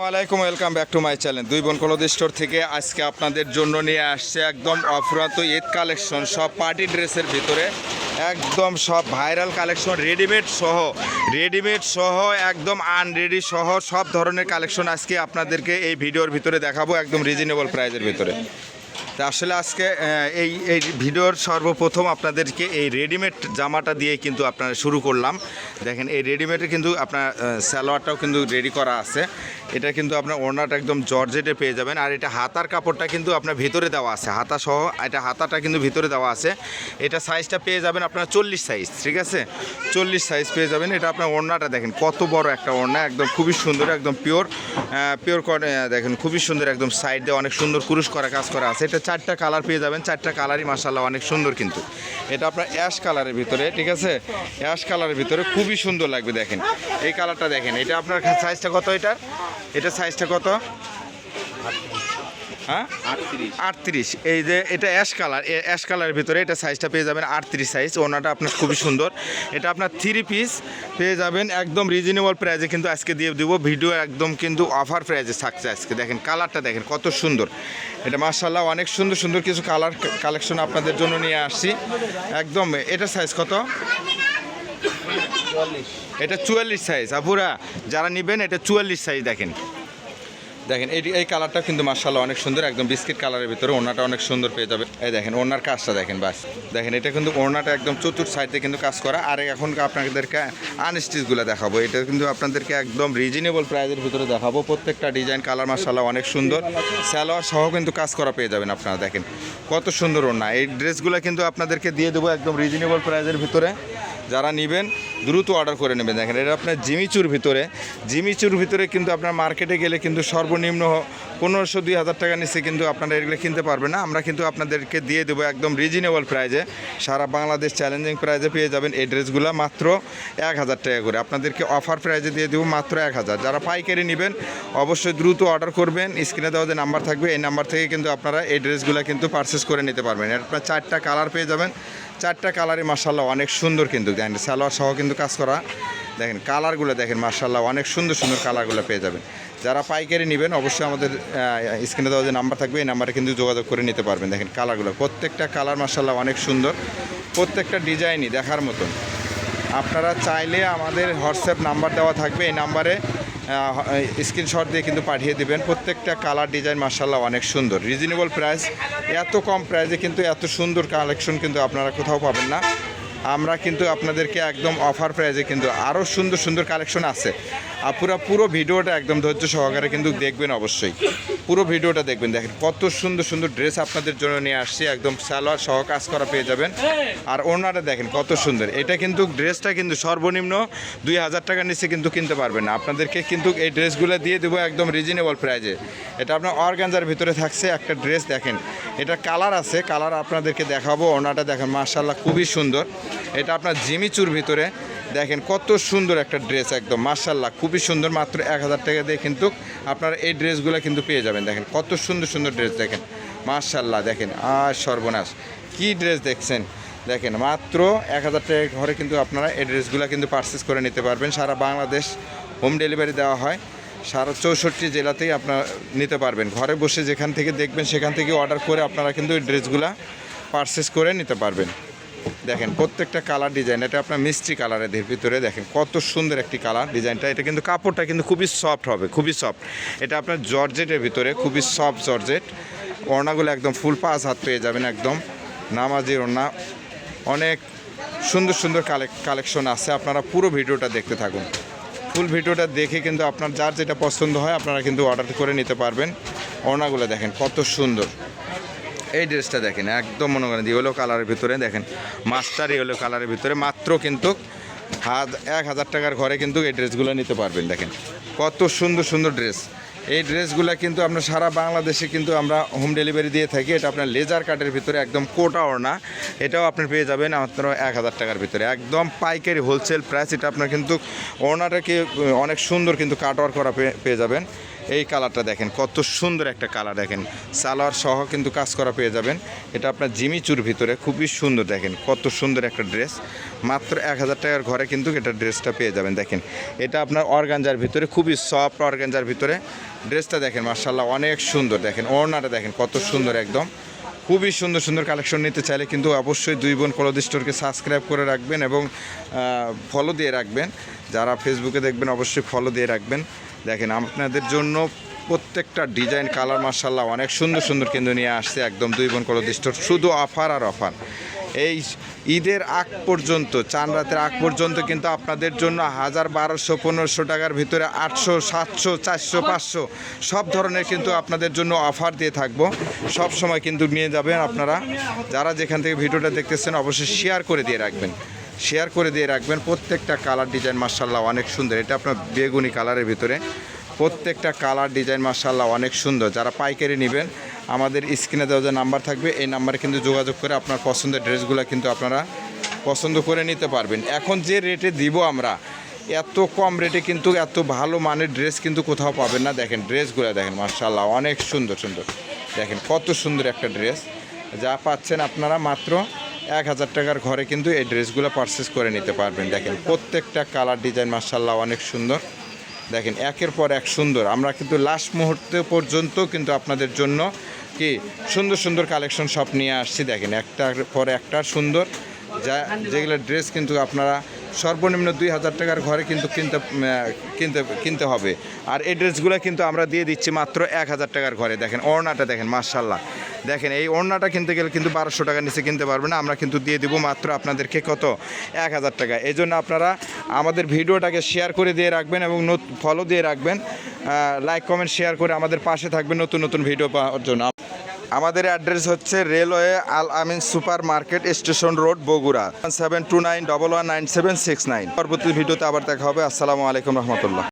ওয়ালাইকুম welcome back to my channel দুই বোন কলদ স্টোর থেকে আজকে আপনাদের জন্য নিয়ে আসছে একদম অফুরন্ত ঈদ কালেকশন সব পার্টি ড্রেসের ভিতরে একদম সব ভাইরাল কালেকশন রেডিমেড সহ একদম আনরেডি সহ সব ধরনের কালেকশন আজকে আপনাদেরকে এই ভিডিওর ভিতরে দেখাবো একদম রিজনেবল প্রাইজের ভিতরে। তা আসলে আজকে এই ভিডিওর সর্বপ্রথম আপনাদেরকে এই রেডিমেড জামাটা দিয়ে কিন্তু আপনারা শুরু করলাম। দেখেন এই রেডিমেডে কিন্তু আপনার সালোয়ারটাও কিন্তু রেডি করা আছে। এটা কিন্তু আপনার ওড়নাটা একদম জর্জেটে পেয়ে যাবেন। আর এটা হাতার কাপড়টা কিন্তু আপনার ভিতরে দেওয়া আছে, হাতা সহ এটা হাতাটা কিন্তু ভিতরে দেওয়া আছে। এটা সাইজটা পেয়ে যাবেন আপনার 40 সাইজ, ঠিক আছে 40 সাইজ পেয়ে যাবেন। এটা আপনার ওড়নাটা দেখেন কত বড় একটা ওড়না, একদম খুবই সুন্দর, একদম পিওর দেখেন খুবই সুন্দর, একদম সাইড দিয়ে অনেক সুন্দর কুরুশ করা কাজ করা আছে। এটা 4টা কালার পেয়ে যাবেন, 4টা কালারই মাশাআল্লাহ অনেক সুন্দর। কিন্তু এটা আপনার অ্যাশ কালারের ভিতরে, ঠিক আছে অ্যাশ কালারের ভিতরে খুবই সুন্দর লাগবে। দেখেন এই কালারটা দেখেন, এটা আপনার সাইজটা কত, এটা সাইজটা কত? হ্যাঁ 38। এই যে এটা অ্যাশ কালারের ভিতরে এটা সাইজটা পেয়ে যাবেন 38 সাইজ। ওনাটা আপনার খুবই সুন্দর। এটা আপনার 3 পিস পেয়ে যাবেন একদম রিজনেবল প্রাইসে কিন্তু আজকে দিয়ে দেবো। ভিডিও একদম কিন্তু অফার প্রাইসে থাকছে আজকে। দেখেন কালারটা দেখেন কত সুন্দর। এটা মাশাআল্লাহ অনেক সুন্দর সুন্দর কিছু কালার কালেকশন আপনাদের জন্য নিয়ে আসছি একদম। এটা সাইজ কত? এটা 44 সাইজ। আপুরা যারা নেবেন এটা 44 সাইজ। দেখেন এই কালারটা কিন্তু মাশাআল্লাহ অনেক সুন্দর, একদম বিস্কিট কালারের ভিতরে। ওড়নাটা অনেক সুন্দর পেয়ে যাবে। এই দেখেন ওড়নার কাজটা দেখেন, বাস দেখেন এটা কিন্তু ওড়নাটা একদম চতুর সাইডে কিন্তু কাজ করা। আর এখন আপনাদেরকে আনস্টিচগুলো দেখাবো। এটা কিন্তু আপনাদেরকে একদম রিজনেবল প্রাইসের ভিতরে দেখাবো। প্রত্যেকটা ডিজাইন কালার মাশাআল্লাহ অনেক সুন্দর। সালোয়ার সহ কিন্তু কাজ করা পেয়ে যাবেন আপনারা। দেখেন কত সুন্দর ওড়না। এই ড্রেসগুলো কিন্তু আপনাদেরকে দিয়ে দেবো একদম রিজনেবল প্রাইসের ভিতরে। যারা নেবেন দ্রুত অর্ডার করে নেবেন। দেখেন এটা আপনার জিমিচুর ভিতরে কিন্তু আপনার মার্কেটে গেলে কিন্তু সর্বনিম্ন 1500-2000 টাকা নিচে কিন্তু আপনারা এগুলো কিনতে পারবেন না। আমরা কিন্তু আপনাদেরকে দিয়ে দেবো একদম রিজনেবল প্রাইজে, সারা বাংলাদেশ চ্যালেঞ্জিং প্রাইজে পেয়ে যাবেন এই ড্রেসগুলো মাত্র 1000 টাকা করে। আপনাদেরকে অফার প্রাইজে দিয়ে দেবো মাত্র 1000। যারা পাইকারি নেবেন অবশ্যই দ্রুত অর্ডার করবেন। স্ক্রিনে দেওয়া যে নাম্বার থাকবে এই নাম্বার থেকে কিন্তু আপনারা এই ড্রেসগুলো কিন্তু পারচেস করে নিতে পারবেন। এর আপনার 4টা কালার পেয়ে যাবেন, 4টা কালারই মাশাআল্লাহ অনেক সুন্দর। কিন্তু দেখেন সালোয়ার সহ কিন্তু কাজ করা। দেখেন কালারগুলো দেখেন মাশাআল্লাহ অনেক সুন্দর সুন্দর কালারগুলো পেয়ে যাবেন। যারা পাইকারি নেবেন অবশ্যই আমাদের স্ক্রিনে দেওয়া যে নাম্বার থাকবে এই নাম্বারে কিন্তু যোগাযোগ করে নিতে পারবেন। দেখেন কালারগুলো প্রত্যেকটা কালার মাশাআল্লাহ অনেক সুন্দর, প্রত্যেকটা ডিজাইনই দেখার মতন। আপনারা চাইলে আমাদের হোয়াটসঅ্যাপ নাম্বার দেওয়া থাকবে, এই নাম্বারে স্ক্রিনশট দিয়ে কিন্তু পাঠিয়ে দিবেন। প্রত্যেকটা কালার ডিজাইন মাশাআল্লাহ অনেক সুন্দর। রিজনেবল প্রাইস, এত কম প্রাইসে কিন্তু এত সুন্দর কালেকশন কিন্তু আপনারা কোথাও পাবেন না। আমরা কিন্তু আপনাদেরকে একদম অফার প্রাইসে কিন্তু আরও সুন্দর সুন্দর কালেকশন আছে। আপনারা পুরো ভিডিওটা একদম ধৈর্য সহকারে কিন্তু দেখবেন, অবশ্যই পুরো ভিডিওটা দেখবেন। দেখেন কত সুন্দর সুন্দর ড্রেস আপনাদের জন্য নিয়ে আসছি, একদম সালোয়ার সহ কাজ করা পেয়ে যাবেন। আর ওড়নাটা দেখেন কত সুন্দর। এটা কিন্তু ড্রেসটা কিন্তু সর্বনিম্ন 2000 টাকার নিচে কিন্তু কিনতে পারবেন না। আপনাদেরকে কিন্তু এই ড্রেসগুলো দিয়ে দেবো একদম রিজনেবল প্রাইসে। এটা আপনার অর্গানজার ভিতরে থাকছে একটা ড্রেস। দেখেন এটা কালার আছে, কালার আপনাদেরকে দেখাবো। ওড়নাটা দেখেন মাশাআল্লাহ খুবই সুন্দর। এটা আপনার জিমিচুর ভিতরে দেখেন কত সুন্দর একটা ড্রেস, একদম মাশাআল্লাহ খুবই সুন্দর। মাত্র 1000 টাকা দিয়ে কিন্তু আপনারা এই ড্রেসগুলো কিন্তু পেয়ে যাবেন। দেখেন কত সুন্দর সুন্দর ড্রেস দেখেন মাশাআল্লাহ। দেখেন আর সর্বনাশ কি ড্রেস দেখছেন। দেখেন মাত্র 1000 টাকা ঘরে কিন্তু আপনারা এই ড্রেসগুলো কিন্তু পারচেস করে নিতে পারবেন। সারা বাংলাদেশ হোম ডেলিভারি দেওয়া হয়, সারা 64 জেলাতেই আপনারা নিতে পারবেন। ঘরে বসে যেখান থেকে দেখবেন সেখান থেকে অর্ডার করে আপনারা কিন্তু এই ড্রেসগুলো পারচেস করে নিতে পারবেন। দেখেন প্রত্যেকটা কালার ডিজাইন, এটা আপনার মিষ্টি কালারের ভিতরে দেখেন কত সুন্দর একটি কালার ডিজাইনটা। এটা কিন্তু কাপড়টা কিন্তু খুবই সফট হবে, খুবই সফট। এটা আপনার জর্জেটের ভিতরে খুবই সফট জর্জেট। ওড়নাগুলো একদম ফুল 5 হাত পেয়ে যাবেন, একদম নামাজি ওড়না। অনেক সুন্দর সুন্দর কালেকশন আছে। আপনারা পুরো ভিডিওটা দেখতে থাকুন। ফুল ভিডিওটা দেখে কিন্তু আপনার যার যেটা পছন্দ হয় আপনারা কিন্তু অর্ডার করে নিতে পারবেন। ওড়নাগুলো দেখেন কত সুন্দর। এই ড্রেসটা দেখেন একদম মনে করেন ইয়েলো কালারের ভিতরে, দেখেন মাস্টার ইয়েলো কালারের ভিতরে মাত্র কিন্তু 1000 টাকার ঘরে কিন্তু এই ড্রেসগুলো নিতে পারবেন। দেখেন কত সুন্দর সুন্দর ড্রেস। এই ড্রেসগুলো কিন্তু আমরা সারা বাংলাদেশে কিন্তু আমরা হোম ডেলিভারি দিয়ে থাকি। এটা আপনার লেজার কাটের ভিতরে একদম কোটা ওড়না, এটাও আপনি পেয়ে যাবেন মাত্র 1000 টাকার ভিতরে, একদম পাইকারি হোলসেল প্রাইস। এটা আপনার কিন্তু ওড়নাটাকে অনেক সুন্দর কিন্তু কাট ওয়ার্ক করা পেয়ে যাবেন। এই কালারটা দেখেন কত সুন্দর একটা কালার, দেখেন সালোয়ার সহ কিন্তু কাজ করা পেয়ে যাবেন। এটা আপনার জিমিচুর ভিতরে খুবই সুন্দর, দেখেন কত সুন্দর একটা ড্রেস। মাত্র 1000 টাকার ঘরে কিন্তু এটা ড্রেসটা পেয়ে যাবেন। দেখেন এটা আপনার অর্গানজার ভিতরে, খুবই সফট অর্গানজার ভিতরে ড্রেসটা দেখেন মাশাআল্লাহ অনেক সুন্দর। দেখেন ওড়নাটা দেখেন কত সুন্দর, একদম খুবই সুন্দর সুন্দর কালেকশন নিতে চাইলে কিন্তু অবশ্যই দুই বোন ক্লথ স্টোরকে সাবস্ক্রাইব করে রাখবেন এবং ফলো দিয়ে রাখবেন। যারা ফেসবুকে দেখবেন অবশ্যই ফলো দিয়ে রাখবেন। দেখেন আপনাদের জন্য প্রত্যেকটা ডিজাইন কালার মাশাআল্লাহ অনেক সুন্দর সুন্দর কিন্তু নিয়ে আসছে একদম দুই বোন ক্লথ স্টোর। শুধু অফার আর অফার। এই ঈদের আগ পর্যন্ত, চাঁদ রাতের আগ পর্যন্ত কিন্তু আপনাদের জন্য 1000, 1200, 1500 টাকার ভিতরে 800, 700, 400, 500 সব ধরনের কিন্তু আপনাদের জন্য অফার দিয়ে থাকবো। সব সময় কিন্তু নিয়ে যাবেন আপনারা। যারা যেখান থেকে ভিডিওটা দেখতেছেন অবশ্যই শেয়ার করে দিয়ে রাখবেন, শেয়ার করে দিয়ে রাখবেন। প্রত্যেকটা কালার ডিজাইন মাশাআল্লাহ অনেক সুন্দর। এটা আপনার বেগুনি কালারের ভিতরে, প্রত্যেকটা কালার ডিজাইন মাশাআল্লাহ অনেক সুন্দর। যারা পাইকারি নেবেন আমাদের স্ক্রিনে দেওয়া যে নাম্বার থাকবে এই নাম্বারে কিন্তু যোগাযোগ করে আপনার পছন্দের ড্রেসগুলো কিন্তু আপনারা পছন্দ করে নিতে পারবেন। এখন যে রেটে দিব আমরা, এত কম রেটে কিন্তু এত ভালো মানের ড্রেস কিন্তু কোথাও পাবেন না। দেখেন ড্রেসগুলো দেখেন মাশাআল্লাহ অনেক সুন্দর সুন্দর। দেখেন কত সুন্দর একটা ড্রেস, যা পাচ্ছেন আপনারা মাত্র 1000 টাকার ঘরে কিন্তু এই ড্রেসগুলো পারচেস করে নিতে পারবেন। দেখেন প্রত্যেকটা কালার ডিজাইন মাশাআল্লাহ অনেক সুন্দর। দেখেন একের পর এক সুন্দর। আমরা কিন্তু লাস্ট মুহূর্তে পর্যন্ত কিন্তু আপনাদের জন্য কি সুন্দর সুন্দর কালেকশন সব নিয়ে আসছি। দেখেন একটার পর একটা সুন্দর, যা যেগুলো ড্রেস কিন্তু আপনারা সর্বনিম্ন 2000 টাকার ঘরে কিন্তু কিনতে হবে। আর এই ড্রেসগুলো কিন্তু আমরা দিয়ে দিচ্ছি মাত্র 1000 টাকার ঘরে। দেখেন ওড়নাটা দেখেন মাশাআল্লাহ। দেখেন এই ওড়নাটা কিনতে গেলে কিন্তু 1200 টাকার নিচে কিনতে পারবেন না। আমরা কিন্তু দিয়ে দিব মাত্র আপনাদেরকে কত, 1000 টাকা। এই জন্য আপনারা আমাদের ভিডিওটাকে শেয়ার করে দিয়ে রাখবেন এবং ফলো দিয়ে রাখবেন, লাইক কমেন্ট শেয়ার করে আমাদের পাশে থাকবেন নতুন নতুন ভিডিও পাওয়ার জন্য। আমাদের অ্যাড্রেস হচ্ছে railway Al Amin super market, station road, Bogura. 729119769। পরবর্তী ভিডিওতে আবার দেখা হবে। আসসালামু আলাইকুম রহমতুল্লাহ।